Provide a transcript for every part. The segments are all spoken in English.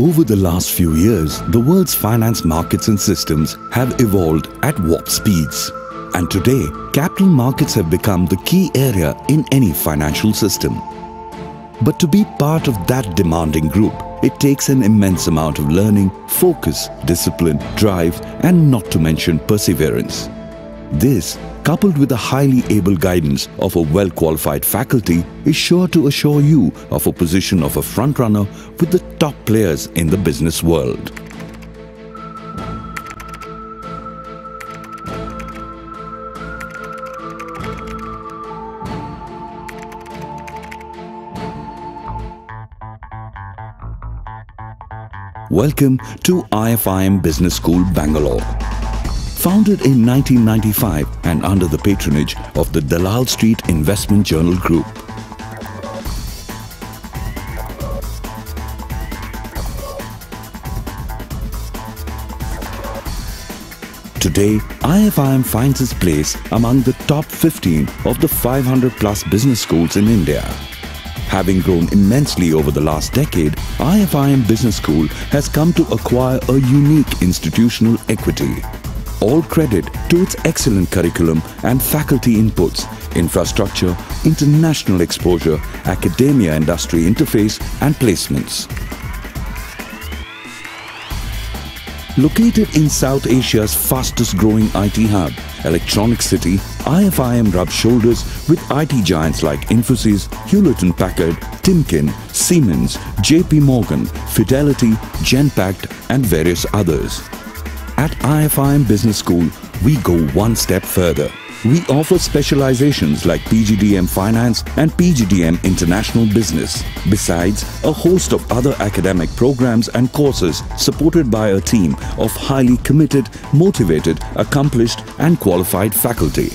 Over the last few years, the world's finance markets and systems have evolved at warp speeds. And today, capital markets have become the key area in any financial system. But to be part of that demanding group, it takes an immense amount of learning, focus, discipline, drive, and not to mention perseverance. This, coupled with the highly able guidance of a well-qualified faculty, is sure to assure you of a position of a frontrunner with the top players in the business world. Welcome to IFIM Business School, Bangalore. Founded in 1995 and under the patronage of the Dalal Street Investment Journal Group. Today, IFIM finds its place among the top 15 of the 500 plus business schools in India. Having grown immensely over the last decade, IFIM Business School has come to acquire a unique institutional equity. All credit to its excellent curriculum and faculty inputs, infrastructure, international exposure, academia-industry interface and placements. Located in South Asia's fastest growing IT hub, Electronic City, IFIM rubs shoulders with IT giants like Infosys, Hewlett-Packard, Timken, Siemens, JP Morgan, Fidelity, Genpact and various others. At IFIM Business School, we go one step further. We offer specializations like PGDM Finance and PGDM International Business, besides a host of other academic programs and courses supported by a team of highly committed, motivated, accomplished and qualified faculty.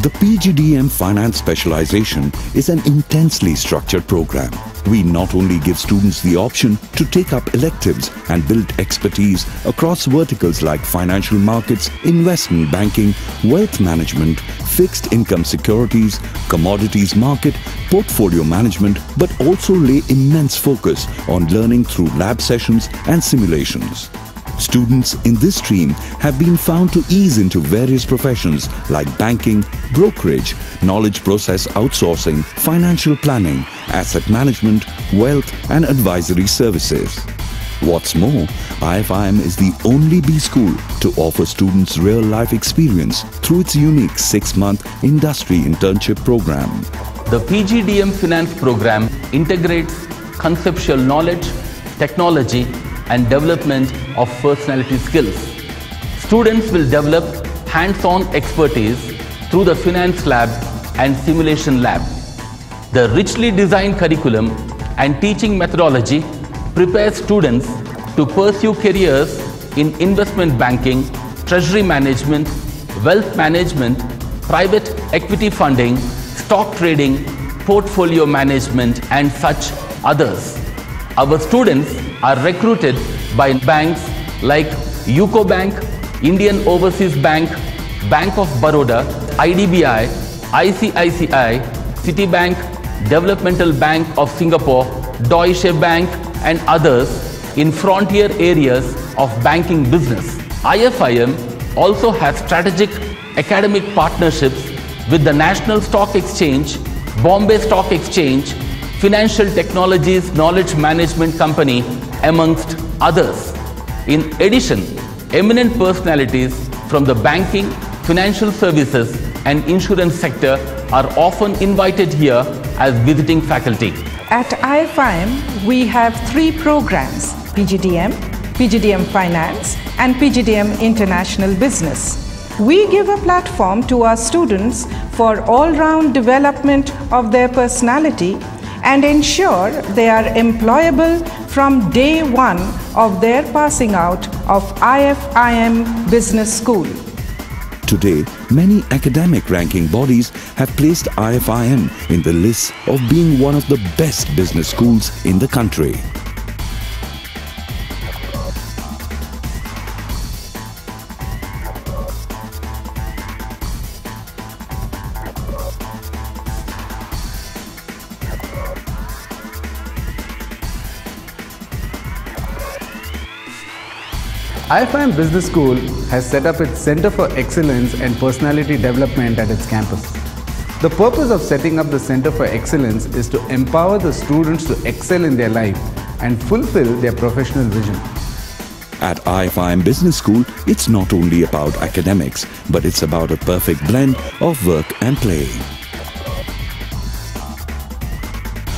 The PGDM Finance specialization is an intensely structured program. We not only give students the option to take up electives and build expertise across verticals like financial markets, investment banking, wealth management, fixed income securities, commodities market, portfolio management, but also lay immense focus on learning through lab sessions and simulations. Students in this stream have been found to ease into various professions like banking, brokerage, knowledge process outsourcing, financial planning, asset management, wealth and advisory services. What's more, IFIM is the only B school to offer students real-life experience through its unique 6-month industry internship program. The PGDM Finance program integrates conceptual knowledge, technology and development of personality skills. Students will develop hands-on expertise through the finance lab and simulation lab. The richly designed curriculum and teaching methodology prepares students to pursue careers in investment banking, treasury management, wealth management, private equity funding, stock trading, portfolio management and such others. Our students are recruited by banks like UCO Bank, Indian Overseas Bank, Bank of Baroda, IDBI, ICICI, Citibank, Developmental Bank of Singapore, Deutsche Bank and others in frontier areas of banking business. IFIM also has strategic academic partnerships with the National Stock Exchange, Bombay Stock Exchange, Financial Technologies Knowledge Management Company, amongst others. In addition, eminent personalities from the banking, financial services and insurance sector are often invited here as visiting faculty. At IFIM, we have 3 programs: PGDM, PGDM Finance and PGDM International Business. We give a platform to our students for all-round development of their personality and ensure they are employable from day one of their passing out of IFIM Business School. Today, many academic ranking bodies have placed IFIM in the list of being one of the best business schools in the country. IFIM Business School has set up its Center for Excellence and Personality Development at its campus. The purpose of setting up the Center for Excellence is to empower the students to excel in their life and fulfill their professional vision. At IFIM Business School, it's not only about academics, but it's about a perfect blend of work and play.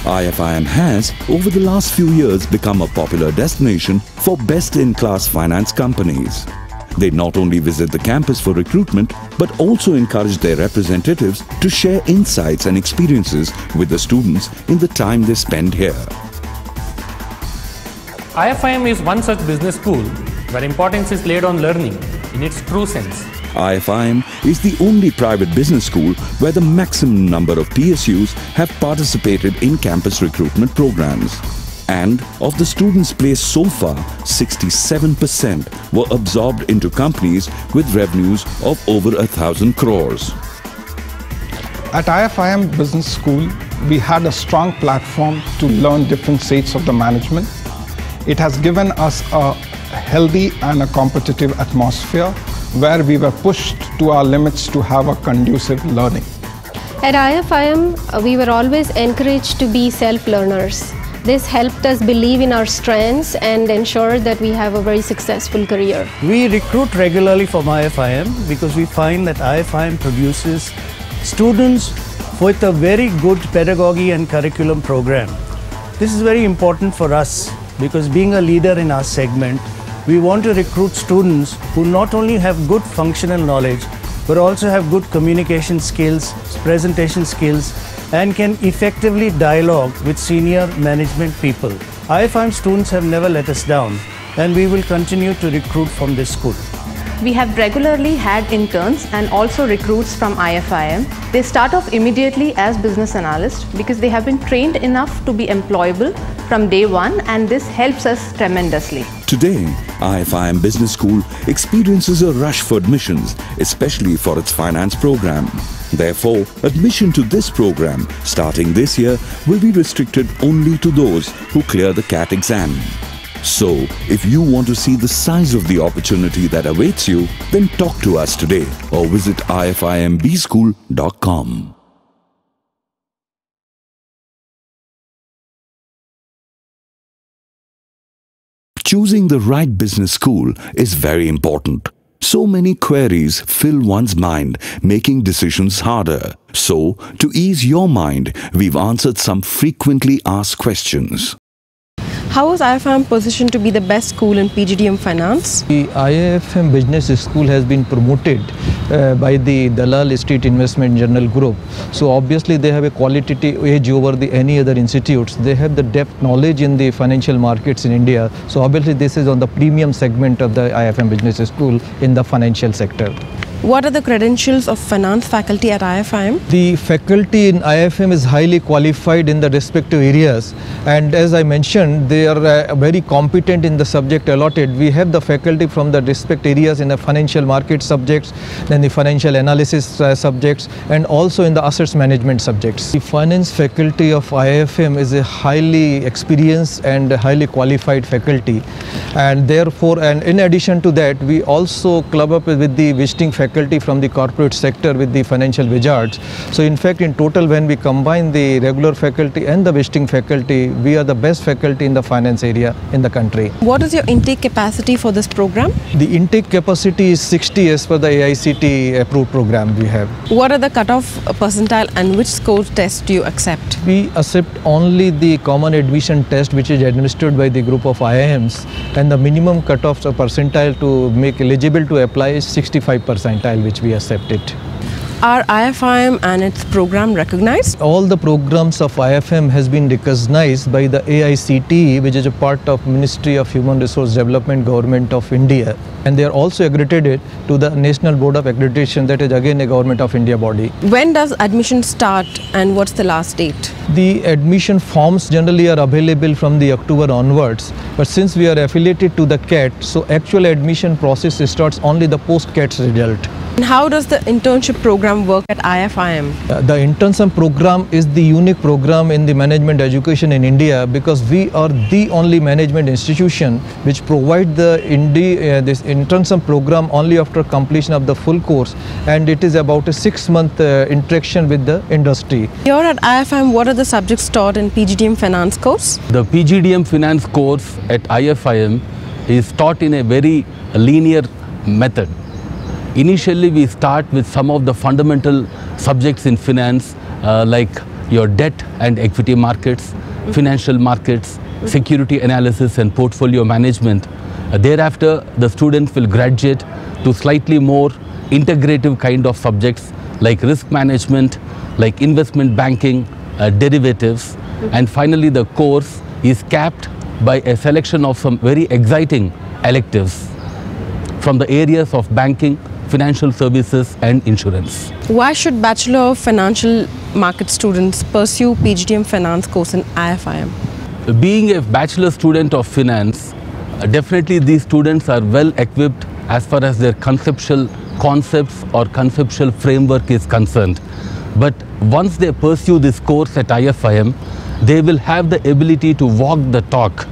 IFIM has, over the last few years, become a popular destination for best-in-class finance companies. They not only visit the campus for recruitment, but also encourage their representatives to share insights and experiences with the students in the time they spend here. IFIM is one such business school where importance is laid on learning in its true sense. IFIM is the only private business school where the maximum number of PSUs have participated in campus recruitment programs. And of the students placed so far, 67% were absorbed into companies with revenues of over 1,000 crores. At IFIM Business School, we had a strong platform to learn different shades of the management. It has given us a healthy and a competitive atmosphere where we were pushed to our limits to have a conducive learning. At IFIM, we were always encouraged to be self-learners. This helped us believe in our strengths and ensure that we have a very successful career. We recruit regularly from IFIM because we find that IFIM produces students with a very good pedagogy and curriculum program. This is very important for us because being a leader in our segment, we want to recruit students who not only have good functional knowledge, but also have good communication skills, presentation skills, and can effectively dialogue with senior management people. IFIM students have never let us down, and we will continue to recruit from this school. We have regularly had interns and also recruits from IFIM. They start off immediately as business analysts because they have been trained enough to be employable from day one, and this helps us tremendously. Today, IFIM Business School experiences a rush for admissions, especially for its finance program. Therefore, admission to this program starting this year will be restricted only to those who clear the CAT exam. So, if you want to see the size of the opportunity that awaits you, then talk to us today or visit ifimbschool.com. Choosing the right business school is very important. So many queries fill one's mind, making decisions harder. So, to ease your mind, we've answered some frequently asked questions. How is IFIM positioned to be the best school in PGDM finance? The IFM Business School has been promoted by the Dalal Street Investment Journal Group. So obviously they have a qualitative edge over any other institutes. They have the depth knowledge in the financial markets in India. So obviously this is on the premium segment of the IFM Business School in the financial sector. What are the credentials of finance faculty at IFIM? The faculty in IFM is highly qualified in the respective areas, and as I mentioned, they are very competent in the subject allotted. We have the faculty from the respective areas in the financial market subjects, then the financial analysis subjects, and also in the assets management subjects. The finance faculty of IFM is a highly experienced and highly qualified faculty, and therefore, and in addition to that, we also club up with the visiting faculty from the corporate sector with the financial wizards. So in fact, in total, when we combine the regular faculty and the visiting faculty, we are the best faculty in the finance area in the country. What is your intake capacity for this program? The intake capacity is 60 as per the AICT approved program we have. What are the cutoff percentile and which score test do you accept? We accept only the common admission test which is administered by the group of IIMs, and the minimum cutoff percentile to make eligible to apply is 65%. Which we accept it. Are IFIM and its program recognized? All the programs of IFM has been recognized by the AICT, which is a part of Ministry of Human Resource Development, Government of India, and they are also accredited to the National Board of Accreditation, that is again a Government of India body. When does admission start and what's the last date? The admission forms generally are available from the October onwards, but since we are affiliated to the CAT, so actual admission process starts only the post-CAT result. And how does the internship program work at IFIM? The internship program is the unique program in the management education in India, because we are the only management institution which provide this internship program only after completion of the full course, and it is about a 6-month interaction with the industry. Here at IFIM, what are the subjects taught in PGDM Finance course? The PGDM Finance course at IFIM is taught in a very linear method. Initially, we start with some of the fundamental subjects in finance, like your debt and equity markets, financial markets, security analysis and portfolio management. Thereafter, the students will graduate to slightly more integrative kind of subjects like risk management, like investment banking, derivatives, and finally the course is capped by a selection of some very exciting electives from the areas of banking, financial services and insurance. Why should Bachelor of Financial Market students pursue PGDM Finance course in IFIM? Being a bachelor student of finance, definitely these students are well equipped as far as their conceptual concepts or conceptual framework is concerned. But once they pursue this course at IFIM, they will have the ability to walk the talk.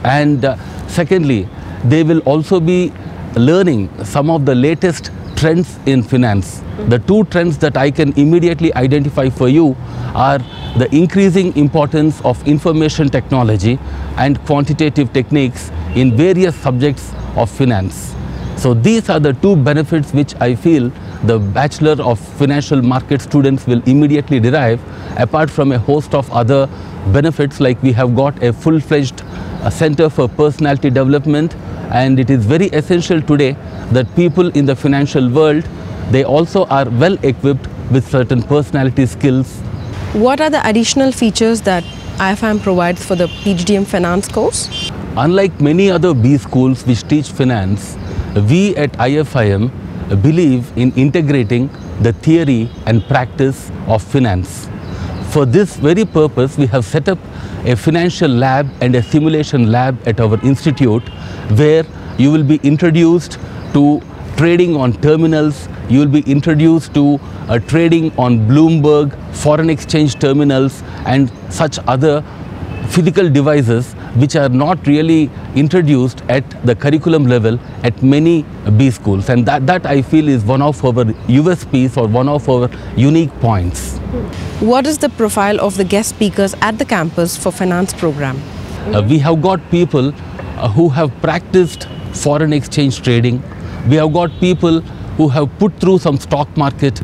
And secondly, they will also be learning some of the latest trends in finance. The two trends that I can immediately identify for you are the increasing importance of information technology and quantitative techniques in various subjects of finance. So these are the two benefits which I feel the Bachelor of Financial Market students will immediately derive, apart from a host of other benefits, like we have got a full-fledged Center for Personality Development, and it is very essential today that people in the financial world, they also are well equipped with certain personality skills. What are the additional features that IFIM provides for the PGDM Finance course? Unlike many other B schools which teach finance, we at IFIM believe in integrating the theory and practice of finance. For this very purpose, we have set up a financial lab and a simulation lab at our institute, where you will be introduced to trading on terminals, you will be introduced to trading on Bloomberg, foreign exchange terminals and such other physical devices which are not really introduced at the curriculum level at many B schools, and that I feel is one of our USPs or one of our unique points. What is the profile of the guest speakers at the campus for finance program? We have got people who have practiced foreign exchange trading. We have got people who have put through some stock market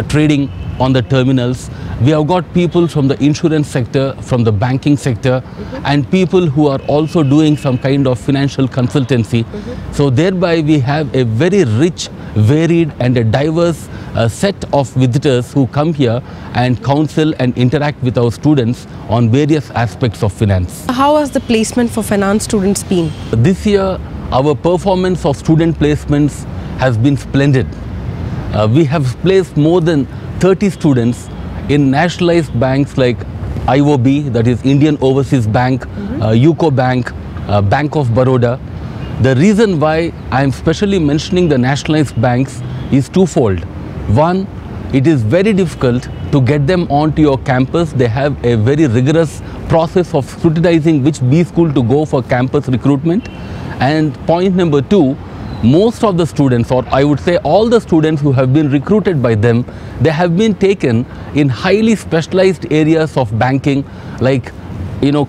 trading on the terminals. We have got people from the insurance sector, from the banking sector, and people who are also doing some kind of financial consultancy. So thereby we have a very rich, varied and a diverse set of visitors who come here and counsel and interact with our students on various aspects of finance. How has the placement for finance students been? This year, our performance of student placements has been splendid. We have placed more than 30 students in nationalized banks like IOB, that is Indian Overseas Bank, UCO Bank, Bank of Baroda. The reason why I am specially mentioning the nationalized banks is twofold. One, it is very difficult to get them onto your campus. They have a very rigorous process of scrutinizing which B school to go for campus recruitment. And point number two, most of the students, or I would say all the students who have been recruited by them, they have been taken in highly specialized areas of banking, like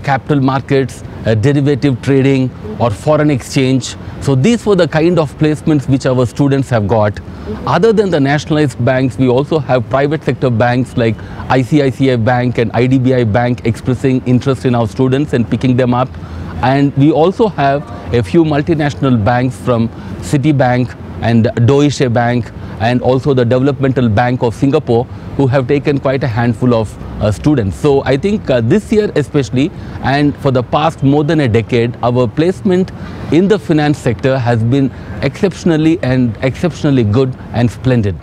capital markets, derivative trading or foreign exchange. So these were the kind of placements which our students have got. Other than the nationalized banks, we also have private sector banks like ICICI Bank and IDBI Bank expressing interest in our students and picking them up. And we also have a few multinational banks from Citibank and Deutsche Bank and also the Developmental Bank of Singapore who have taken quite a handful of students. So I think this year especially, and for the past more than a decade, our placement in the finance sector has been exceptionally good and splendid.